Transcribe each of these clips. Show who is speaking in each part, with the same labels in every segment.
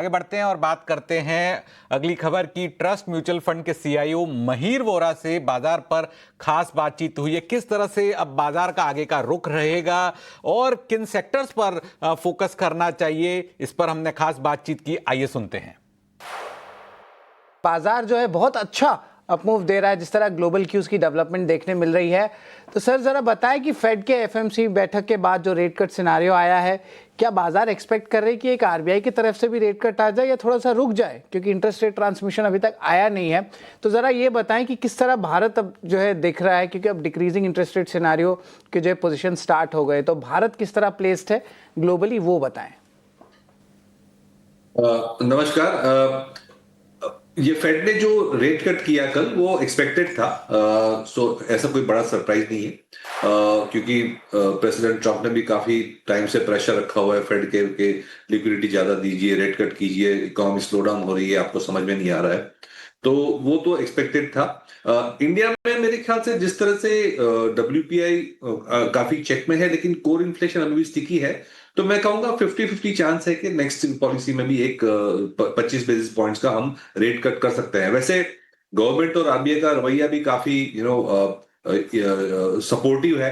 Speaker 1: आगे बढ़ते हैं और बात करते हैं अगली खबर की। ट्रस्ट म्यूचुअल फंड के सीईओ महीर वोरा से बाजार पर खास बातचीत हुई है। किस तरह से अब बाजार का आगे का रुख रहेगा और किन सेक्टर्स पर फोकस करना चाहिए, इस पर हमने खास बातचीत की। आइए सुनते हैं।
Speaker 2: बाजार जो है बहुत अच्छा अपमूव दे रहा है, जिस तरह ग्लोबल क्यूज की डेवलपमेंट देखने मिल रही है। तो सर जरा बताएं कि फेड के एफएमसी बैठक के बाद जो रेट कट सिनारियो आया है, क्या बाजार एक्सपेक्ट कर रहे हैं कि एक आरबीआई की तरफ से भी रेट कट आ जाए या थोड़ा सा रुक जाए, क्योंकि इंटरेस्ट रेट ट्रांसमिशन अभी तक आया नहीं है। तो जरा ये बताएं कि किस तरह भारत अब जो है दिख रहा है, क्योंकि अब डिक्रीजिंग इंटरेस्ट रेट सिनारियो के जो है पोजिशन स्टार्ट हो गए, तो भारत किस तरह प्लेस्ड है ग्लोबली, वो बताएं।
Speaker 3: नमस्कार। ये फेड ने जो रेट कट किया कल वो एक्सपेक्टेड था। सो ऐसा कोई बड़ा सरप्राइज नहीं है, क्योंकि प्रेसिडेंट ट्रम्प ने भी काफी टाइम से प्रेशर रखा हुआ है फेड के लिक्विडिटी ज्यादा दीजिए, रेट कट कीजिए, इकोनॉमी स्लो डाउन हो रही है, आपको समझ में नहीं आ रहा है। तो वो तो एक्सपेक्टेड था। इंडिया में मेरे ख्याल से जिस तरह से डब्ल्यूपीआई काफी चेक में है, लेकिन कोर इन्फ्लेशन अभी भी स्टिकी है, तो मैं कहूंगा 50-50 चांस है कि नेक्स्ट पॉलिसी में भी एक 25 बेसिस पॉइंट्स का हम रेट कट कर सकते हैं। वैसे गवर्नमेंट और आरबीआई का रवैया भी काफी सपोर्टिव है।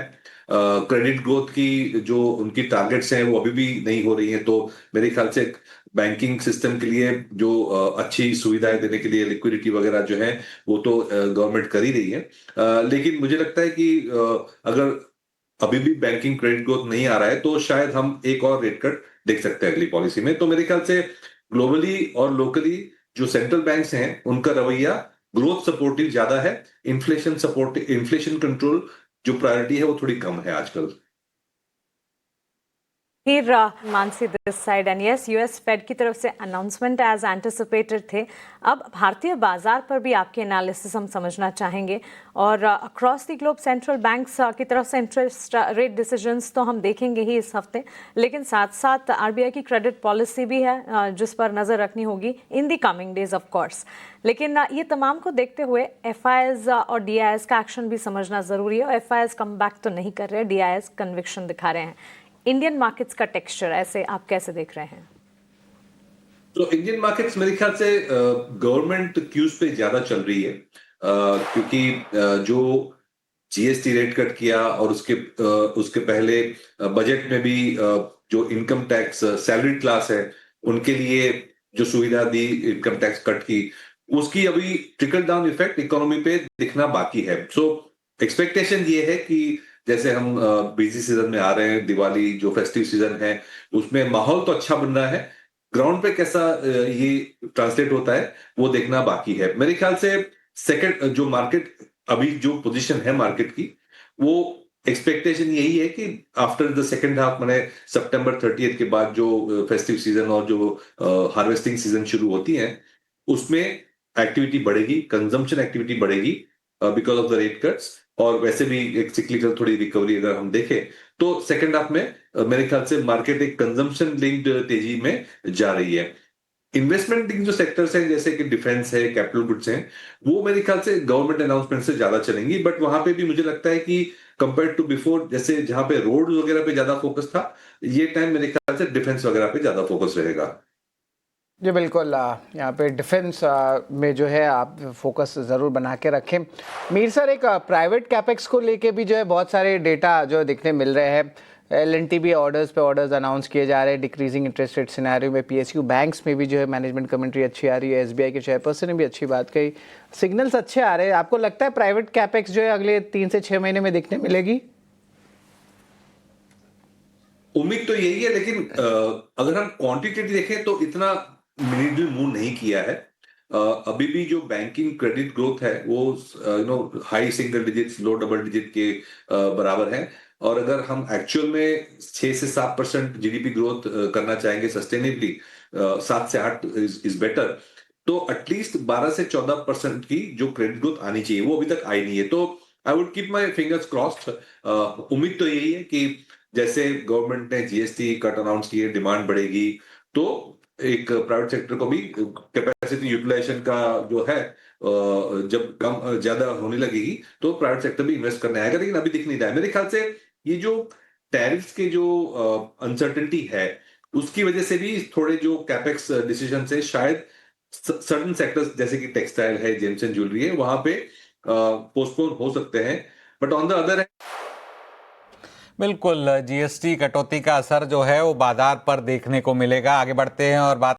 Speaker 3: क्रेडिट ग्रोथ की जो उनकी टारगेट्स हैं वो अभी भी नहीं हो रही हैं, तो मेरे ख्याल से बैंकिंग सिस्टम के लिए जो अच्छी सुविधाएं देने के लिए लिक्विडिटी वगैरह जो है वो तो गवर्नमेंट कर ही रही है। लेकिन मुझे लगता है कि अगर अभी भी बैंकिंग क्रेडिट ग्रोथ नहीं आ रहा है तो शायद हम एक और रेट कट देख सकते हैं अगली पॉलिसी में। तो मेरे ख्याल से ग्लोबली और लोकली जो सेंट्रल बैंक्स हैं उनका रवैया ग्रोथ सपोर्टिव ज्यादा है, इन्फ्लेशन सपोर्ट, इन्फ्लेशन कंट्रोल जो प्रायोरिटी है वो थोड़ी कम है आजकल।
Speaker 4: फिर Mansi this side and yes, US Fed की तरफ से अनाउंसमेंट एज एंटिसिपेटेड थे। अब भारतीय बाजार पर भी आपके एनालिसिस हम समझना चाहेंगे, और across the globe central banks की तरफ से इंटरेस्ट रेट डिसीजंस तो हम देखेंगे ही इस हफ्ते, लेकिन साथ साथ आरबीआई की क्रेडिट पॉलिसी भी है जिस पर नज़र रखनी होगी in the coming days of course. लेकिन ये तमाम को देखते हुए एफआईएस और डीआईएस का एक्शन भी समझना ज़रूरी है। और एफआईएस कम बैक तो नहीं कर रहे, डीआईएस कन्विक्शन दिखा रहे हैं। इंडियन मार्केट्स का टेक्सचर ऐसे आप कैसे देख रहे हैं?
Speaker 3: तो इंडियन मार्केट्स मेरे ख्याल से गवर्नमेंट क्यूज पे ज्यादा चल रही है, क्योंकि जो जीएसटी रेट कट किया और उसके पहले बजट में भी जो इनकम टैक्स सैलरी क्लास है उनके लिए जो सुविधा दी, इनकम टैक्स कट की, उसकी अभी ट्रिकल डाउन इफेक्ट इकोनॉमी पे दिखना बाकी है। सो एक्सपेक्टेशन ये है कि जैसे हम बिजी सीजन में आ रहे हैं, दिवाली जो फेस्टिव सीजन है उसमें माहौल तो अच्छा बन रहा है, ग्राउंड पे कैसा ये ट्रांसलेट होता है वो देखना बाकी है। मेरे ख्याल से सेकंड जो मार्केट अभी जो पोजीशन है मार्केट की, वो एक्सपेक्टेशन यही है कि आफ्टर द सेकंड हाफ, मैंने सितंबर 30 के बाद जो फेस्टिव सीजन और जो हार्वेस्टिंग सीजन शुरू होती है उसमें एक्टिविटी बढ़ेगी, कंजम्पशन एक्टिविटी बढ़ेगी because of the rate cuts, और वैसे भी एक सिक्लिकल थोड़ी रिकवरी अगर हम देखें तो सेकंड हाफ में मेरे ख्याल से मार्केट एक कंजम्पशन लिंक्ड तेजी में जा रही है। इन्वेस्टमेंट लिंक जो सेक्टर्स हैं जैसे कि डिफेंस है, कैपिटल गुड्स हैं, वो मेरे ख्याल से गवर्नमेंट अनाउंसमेंट से ज्यादा चलेंगी, बट वहां पे भी मुझे लगता है कि कंपेयर टू बिफोर, जैसे जहां पे रोड वगैरह पे ज्यादा फोकस था, ये टाइम मेरे ख्याल से डिफेंस वगैरह पे ज्यादा फोकस रहेगा।
Speaker 2: जी बिल्कुल, यहाँ पे डिफेंस में जो है आप फोकस ज़रूर बना के रखें। मीर सर, एक प्राइवेट कैपेक्स को लेके भी जो है बहुत सारे डेटा जो दिखने मिल रहे हैं। एलएनटी भी ऑर्डर्स पे ऑर्डर्स अनाउंस किए जा रहे हैं। डिक्रीजिंग इंटरेस्ट रेट सिनेरियो में पीएसयू बैंक्स में भी जो है मैनेजमेंट कमेंट्री अच्छी आ रही है। एसबीआई के चेयरपर्सन ने भी अच्छी बात कही, सिग्नल्स अच्छे आ रहे हैं। आपको लगता है प्राइवेट कैपेक्स जो है अगले 3 से 6 महीने में दिखने मिलेगी?
Speaker 3: उम्मीद तो यही है, लेकिन अगर हम क्वांटिटेटिव देखें तो इतना नीडल मूव नहीं किया है। अभी भी जो बैंकिंग क्रेडिट ग्रोथ है वो हाई सिंगल डिजिट, लो डबल डिजिट के बराबर है। और अगर हम एक्चुअल में 6 से 7% जीडीपी ग्रोथ करना चाहेंगे सस्टेनेबली, 7 से 8 इज बेटर, तो एटलीस्ट 12 से 14% की जो क्रेडिट ग्रोथ आनी चाहिए वो अभी तक आई नहीं है। तो I would keep my fingers crossed. उम्मीद तो यही है कि जैसे गवर्नमेंट ने जीएसटी कट अनाउंस किए, डिमांड बढ़ेगी, तो एक प्राइवेट सेक्टर को भी कैपेसिटी यूटिलाइजेशन का जो है जब कम ज्यादा होने लगेगी तो प्राइवेट सेक्टर भी इन्वेस्ट करने आएगा, लेकिन अभी दिख नहीं रहा है। मेरे ख्याल से ये जो टैरिफ्स के जो अनसर्टेनिटी है उसकी वजह से भी थोड़े जो कैपेक्स डिसीजन है शायद सर्टन सेक्टर्स जैसे कि टेक्सटाइल है, जेम्स एंड ज्वेलरी है, वहां पे पोस्टपोन हो सकते हैं। बट ऑन द अदर
Speaker 1: बिल्कुल, जीएसटी कटौती का असर जो है वो बाजार पर देखने को मिलेगा। आगे बढ़ते हैं और बात